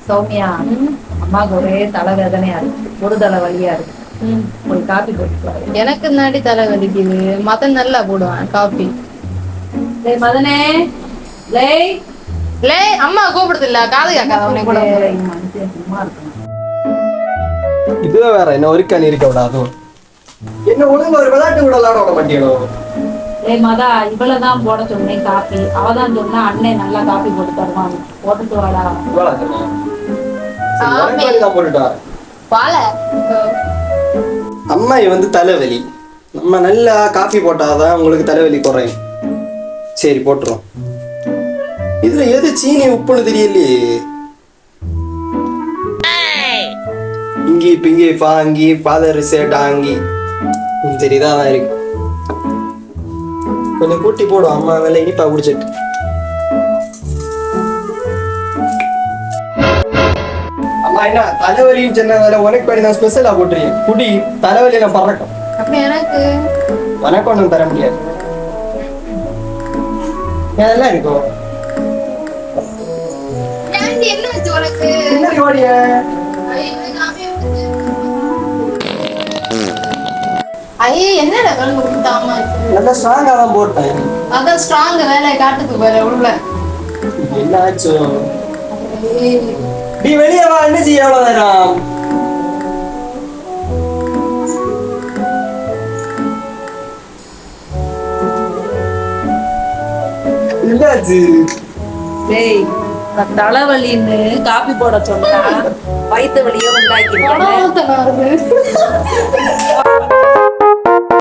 சௌமியா, அம்மாவுக்கு ஒரே தலைவேதனையா இருக்கு, ஒரு தலை வலியா இருக்கு. ஒரு காபி போட்டு எனக்கு முன்னாடி தலை வலிக்குது. மதன் நல்லா போடுவான் காபி. மதனே, அம்மா கூப்பிடுது இல்ல, காது கேட்காத உன்னை கூட சும்மா இருக்கணும். இதுவே வேற என்ன ஒருக்கானி இருக்க விடாதோ. என்ன ஒழுங்கு ஒரு விளையாட்டு கூட விளையாட மாட்டேனோ. மதா, இவ்வளவுதான் போட சொன்னேன் காபி. அவதான் சொன்னா அண்ணன் நல்லா காபி போட்டு தருவாங்க, போட்டுட்டு வாடா. அம்மா வந்து தலைவலி, நம்ம நல்லா காஃபி போட்டாதான் உங்களுக்கு தலைவலி குறையும். சரி போட்டுரும். இதுல எது சீனி உப்புன்னு தெரியலையே. இங்கி பிங்கி பாங்கி பாதரிசே டாங்கி சரிதான் இருக்கு. கொஞ்சம் கூட்டி போடும். அம்மா நல்லா இனிப்பா குடிச்சிட்டு. அம்மா என்ன தலைவலின்னு சொன்னதால உனக்கு வேண்டி நான் ஸ்பெஷலா போட்டுறேன். குடி, தலைவலியில பறக்கும். அப்ப எனக்கு உனக்கு ஒன்றும் தர முடியாது. நல்லா இருக்கும். என்ன வச்சு உனக்கு என்னடா கலந்து கொடுத்தாமா? நல்லா ஸ்ட்ராங்கா தான் போட்டேன். அதான் ஸ்ட்ராங் வேலை காட்டுக்கு போற உள்ள. என்ன ஆச்சு? நீ வெளியே வா. என்ன செய்ய எவ்வளவு நேரம்? என்னாச்சு? தலைவலின்னு காபி போட சொன்னா வயிற்று வலியோ உண்டாக்கி